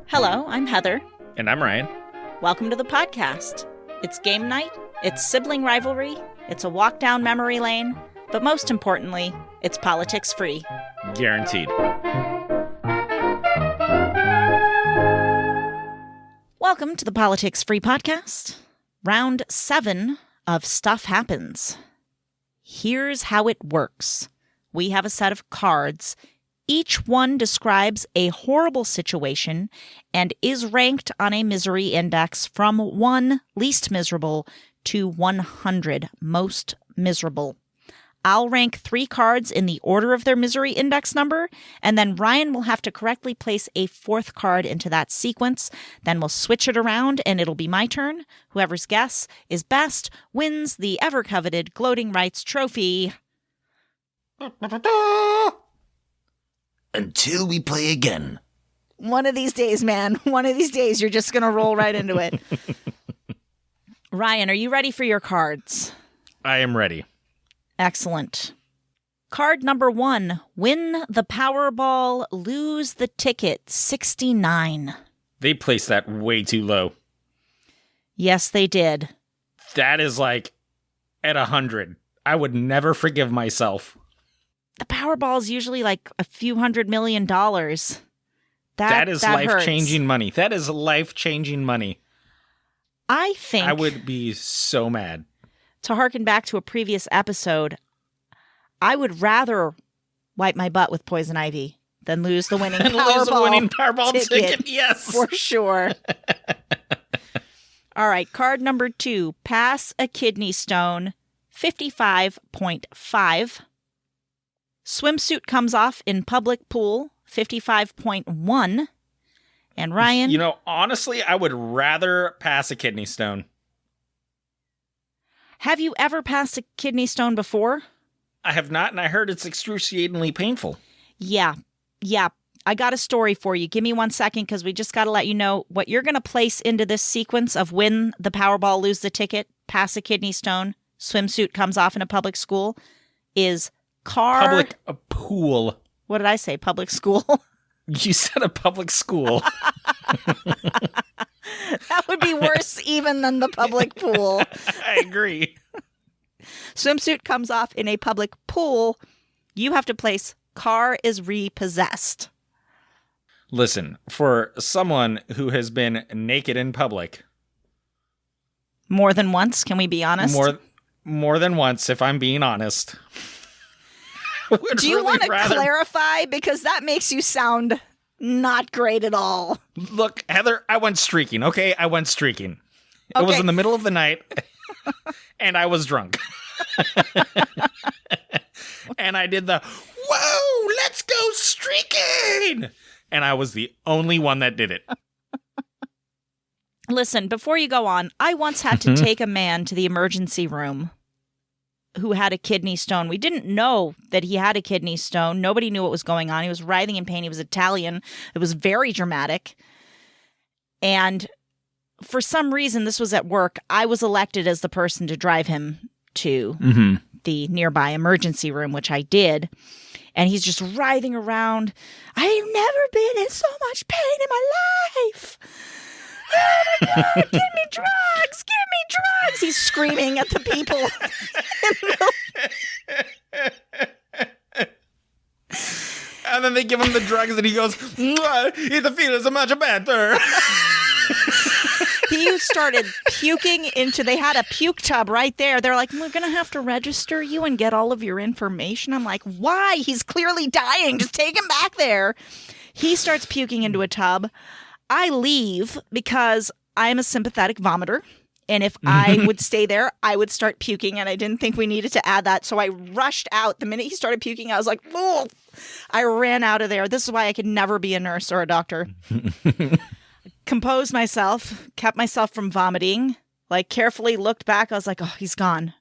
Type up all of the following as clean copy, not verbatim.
Hello, I'm Heather. And I'm Ryan. Welcome to the podcast. It's game night, it's sibling rivalry, it's a walk down memory lane, but most importantly, it's politics free. Guaranteed. Welcome to the Politics Free Podcast. Round 7 of Stuff Happens. Here's how it works. We have a set of cards. Each one describes a horrible situation and is ranked on a misery index from 1, least miserable, to 100, most miserable. I'll rank 3 cards in the order of their misery index number, and then Ryan will have to correctly place a 4th card into that sequence. Then we'll switch it around, and it'll be my turn. Whoever's guess is best wins the ever-coveted Gloating Rights Trophy. Until we play again. One of these days, man. One of these days, you're just going to roll right into it. Ryan, are you ready for your cards? I am ready. Excellent. Card number 1, win the Powerball, lose the ticket, 69. They placed that way too low. Yes, they did. That is like at 100. I would never forgive myself. The Powerball is usually like a few $100 million. That is life-changing money. That is life-changing money. I think I would be so mad. To harken back to a previous episode, I would rather wipe my butt with poison ivy than lose the winning Powerball ticket. Yes. For sure. All right, card number 2, pass a kidney stone, 55.5. Swimsuit comes off in public pool, 55.1. And Ryan? You know, honestly, I would rather pass a kidney stone. Have you ever passed a kidney stone before? I have not, and I heard it's excruciatingly painful. Yeah. I got a story for you. Give me 1 second, because we just got to let you know what you're going to place into this sequence of win the Powerball, lose the ticket, pass a kidney stone, swimsuit comes off in a public school is Public pool. What did I say? Public school? You said a public school. That would be worse even than the public pool. I agree. Swimsuit comes off in a public pool. You have to place car is repossessed. Listen, for someone who has been naked in public. More than once, can we be honest? More than once, if I'm being honest. Do you want to clarify? Because that makes you sound not great at all. Look, Heather, I went streaking, okay? I went streaking. Okay. It was in the middle of the night, and I was drunk. And I did the, whoa, let's go streaking! And I was the only one that did it. Listen, before you go on, I once had to take a man to the emergency room who had a kidney stone. We didn't know that he had a kidney stone. Nobody knew what was going on. He was writhing in pain. He was Italian. It was very dramatic. And for some reason, this was at work, I was elected as the person to drive him to the nearby emergency room, which I did. And he's just writhing around. I've never been in so much pain in my life. Oh my God, give me drugs! Give me drugs! He's screaming at the people. And then they give him the drugs and he goes, it feels much better. He started puking they had a puke tub right there. They're like, we're going to have to register you and get all of your information. I'm like, why? He's clearly dying. Just take him back there. He starts puking into a tub. I leave because I'm a sympathetic vomiter. And if I would stay there, I would start puking. And I didn't think we needed to add that. So I rushed out. The minute he started puking, I was like, oh, I ran out of there. This is why I could never be a nurse or a doctor. Composed myself, kept myself from vomiting, like carefully looked back. I was like, oh, he's gone.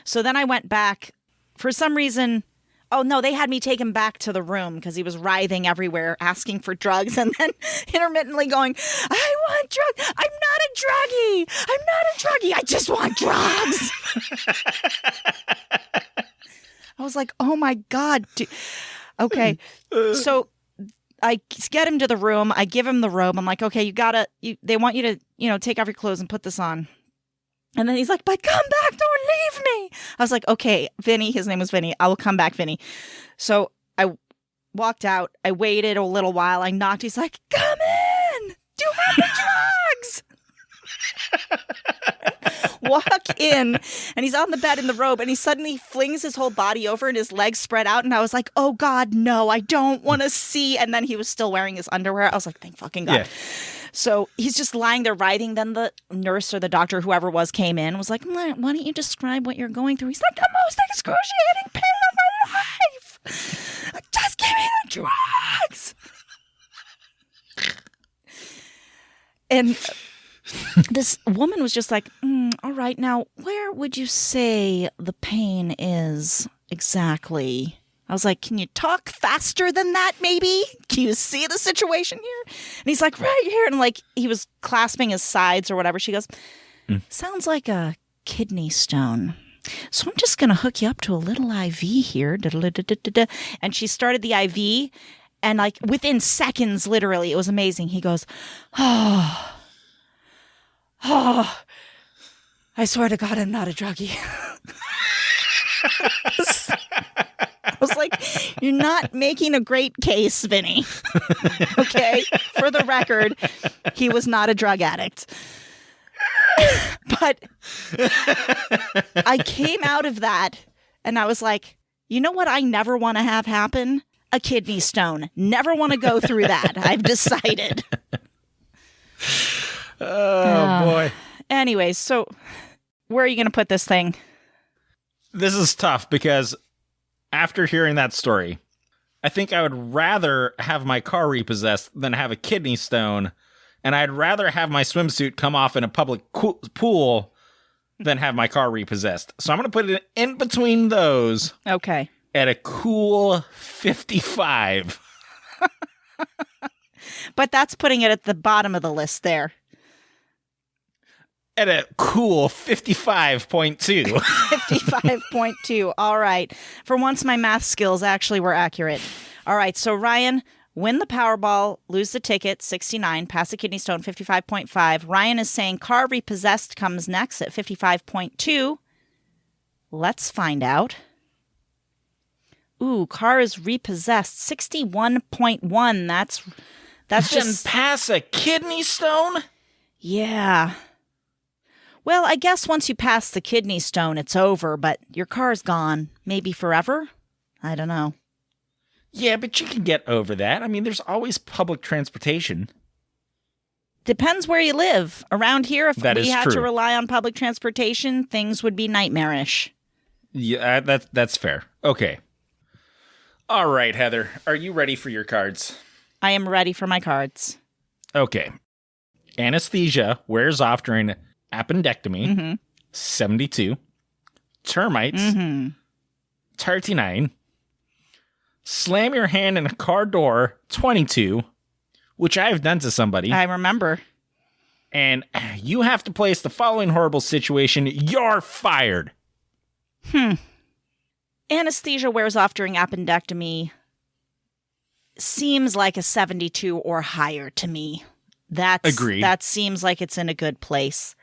So then I went back. For some reason, oh no, they had me take him back to the room because he was writhing everywhere, asking for drugs, and then intermittently going, I want drugs. I'm not a druggie. I just want drugs. I was like, oh my God. Okay. So I get him to the room. I give him the robe. I'm like, okay, they want you to, take off your clothes and put this on. And then he's like, but come back, don't leave me. I was like, okay, Vinnie, his name was Vinnie. I will come back, Vinnie. So I walked out. I waited a little while. I knocked. He's like, come in. Do you have the drugs? Walk in, and he's on the bed in the robe, and he suddenly flings his whole body over and his legs spread out, and I was like, oh God, no, I don't want to see. And then he was still wearing his underwear. I was like, thank fucking God. Yeah. So he's just lying there writhing. Then the nurse or the doctor, whoever it was, came in, was like, why don't you describe what you're going through? He's like, the most excruciating pain of my life. Just give me the drugs. And this woman was just like, all right, now, where would you say the pain is exactly? I was like, can you talk faster than that, maybe? Can you see the situation here? And he's like, right here. And like, he was clasping his sides or whatever. She goes, sounds like a kidney stone. So I'm just going to hook you up to a little IV here. And she started the IV. And like within seconds, literally, it was amazing. He goes, oh, I swear to God, I'm not a druggie. I was like, you're not making a great case, Vinnie. Okay? For the record, he was not a drug addict. But I came out of that and I was like, you know what I never want to have happen? A kidney stone. Never want to go through that. I've decided. Oh, boy. Anyways, so where are you going to put this thing? This is tough because after hearing that story, I think I would rather have my car repossessed than have a kidney stone. And I'd rather have my swimsuit come off in a public pool than have my car repossessed. So I'm going to put it in between those. Okay. At a cool 55. But that's putting it at the bottom of the list there. At a cool 55.2. 55.2. All right. For once, my math skills actually were accurate. All right. So, Ryan, win the Powerball, lose the ticket, 69, pass the kidney stone, 55.5. Ryan is saying car repossessed comes next at 55.2. Let's find out. Ooh, car is repossessed, 61.1. That's just pass a kidney stone? Yeah. Well, I guess once you pass the kidney stone, it's over, but your car's gone. Maybe forever? I don't know. Yeah, but you can get over that. I mean, there's always public transportation. Depends where you live. Around here, if we had true. To rely on public transportation, things would be nightmarish. Yeah, that's fair. Okay. All right, Heather. Are you ready for your cards? I am ready for my cards. Okay. Anesthesia wears off during appendectomy, 72. Termites, 39. Slam your hand in a car door, 22, which I have done to somebody. I remember. And you have to place the following horrible situation. You're fired. Anesthesia wears off during appendectomy seems like a 72 or higher to me. Agreed. That seems like it's in a good place.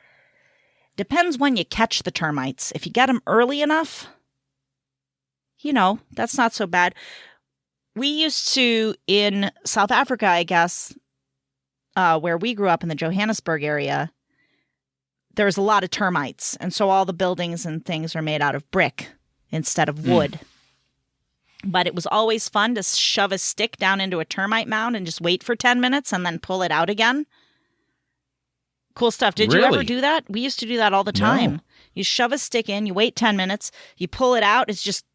Depends when you catch the termites. If you get them early enough, that's not so bad. We used to, in South Africa, I guess, where we grew up in the Johannesburg area, there's a lot of termites. And so all the buildings and things are made out of brick instead of wood. But it was always fun to shove a stick down into a termite mound and just wait for 10 minutes and then pull it out again. Cool stuff. Did you ever do that? We used to do that all the time. No. You shove a stick in, you wait 10 minutes, you pull it out, it's just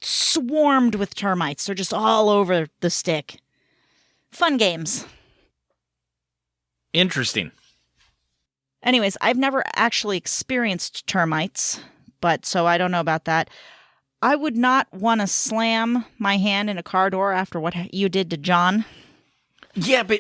swarmed with termites. They're just all over the stick. Fun games. Interesting. Anyways, I've never actually experienced termites, but so I don't know about that. I would not want to slam my hand in a car door after what you did to John. Yeah, but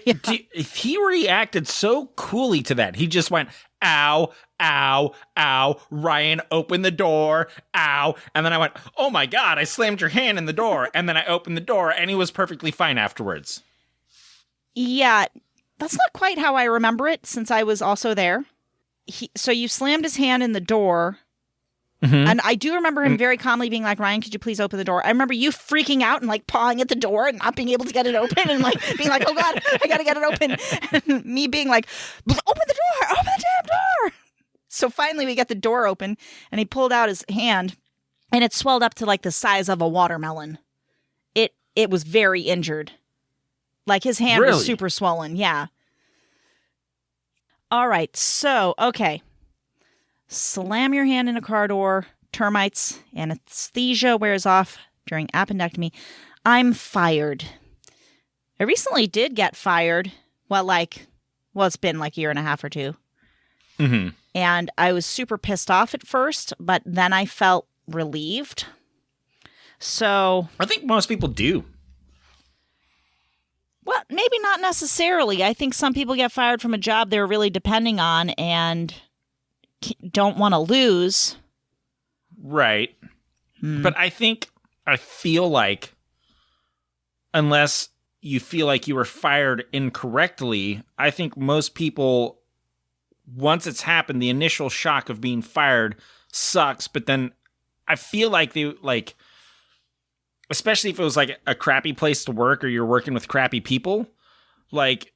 he reacted so coolly to that. He just went, ow, ow, ow, Ryan, open the door, ow. And then I went, oh my God, I slammed your hand in the door. And then I opened the door and he was perfectly fine afterwards. Yeah, that's not quite how I remember it since I was also there. So you slammed his hand in the door. Mm-hmm. And I do remember him very calmly being like, Ryan, could you please open the door? I remember you freaking out and like pawing at the door and not being able to get it open and like being like, oh God, I got to get it open. And me being like, open the damn door. So finally we get the door open and he pulled out his hand and it swelled up to like the size of a watermelon. It was very injured. Like his hand was super swollen. Yeah. All right. So, okay. Slam your hand in a car door, termites, anesthesia wears off during appendectomy. I'm fired. I recently did get fired. It's been like a year and a half or two. Mm-hmm. And I was super pissed off at first, but then I felt relieved. So I think most people do. Well, maybe not necessarily. I think some people get fired from a job they're really depending on and don't want to lose. Right. But I feel like unless you feel like you were fired incorrectly, I think most people, once it's happened, the initial shock of being fired sucks. But then I feel like especially if it was like a crappy place to work or you're working with crappy people, like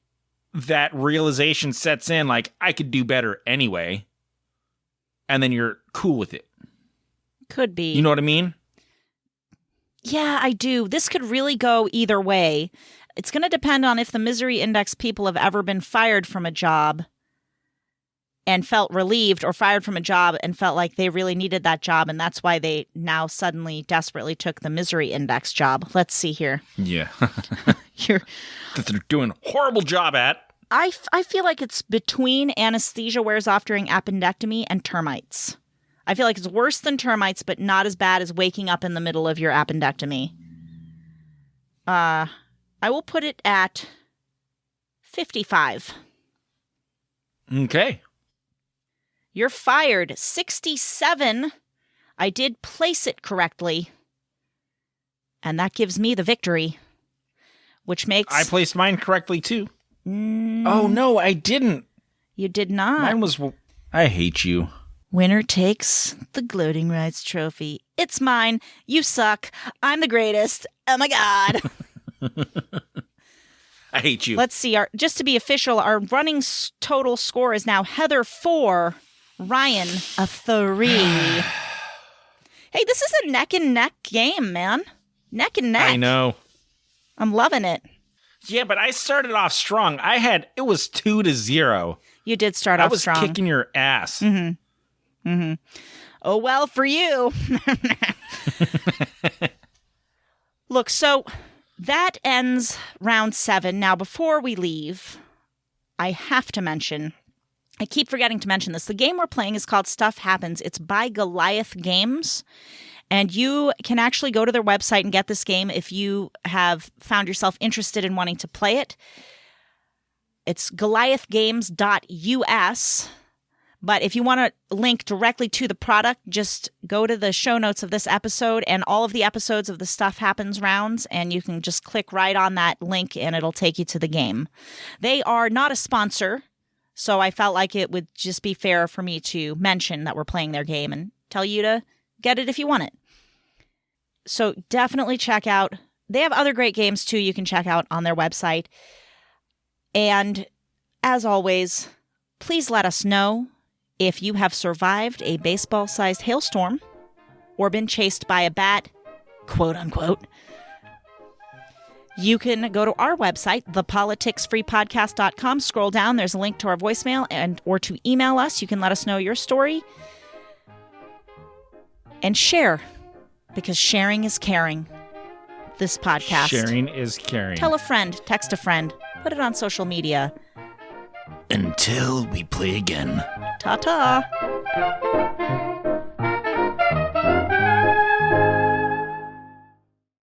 that realization sets in, like I could do better anyway. And then you're cool with it. Could be. You know what I mean? Yeah, I do. This could really go either way. It's going to depend on if the misery index people have ever been fired from a job and felt relieved, or fired from a job and felt like they really needed that job, and that's why they now suddenly desperately took the misery index job. Let's see here. Yeah. That they're doing a horrible job at. I feel like it's between anesthesia wears off during appendectomy and termites. I feel like it's worse than termites, but not as bad as waking up in the middle of your appendectomy. I will put it at 55. Okay. You're fired. 67. I did place it correctly. And that gives me the victory. Which makes... I placed mine correctly, too. Oh, no, I didn't. You did not. Mine was... I hate you. Winner takes the gloating rights trophy. It's mine. You suck. I'm the greatest. Oh, my God. I hate you. Let's see. Just to be official, our running total score is now Heather 4, Ryan a 3. Hey, this is a neck and neck game, man. Neck and neck. I know. I'm loving it. Yeah, but I started off strong. It was 2-0. You did start off strong. I was kicking your ass. Mm-hmm. Mm-hmm. Oh, well, for you. Look, so that ends round 7. Now, before we leave, I have to mention, I keep forgetting to mention this. The game we're playing is called Stuff Happens. It's by Goliath Games. And you can actually go to their website and get this game if you have found yourself interested in wanting to play it. It's goliathgames.us. But if you want to link directly to the product, just go to the show notes of this episode and all of the episodes of the Stuff Happens rounds, and you can just click right on that link and it'll take you to the game. They are not a sponsor, so I felt like it would just be fair for me to mention that we're playing their game and tell you to get it if you want it. So definitely check out. They have other great games too you can check out on their website. And as always, please let us know if you have survived a baseball-sized hailstorm or been chased by a bat, quote unquote. You can go to our website, thepoliticsfreepodcast.com. Scroll down. There's a link to our voicemail or to email us. You can let us know your story. And share, because sharing is caring. This podcast. Sharing is caring. Tell a friend, text a friend, put it on social media. Until we play again. Ta-ta.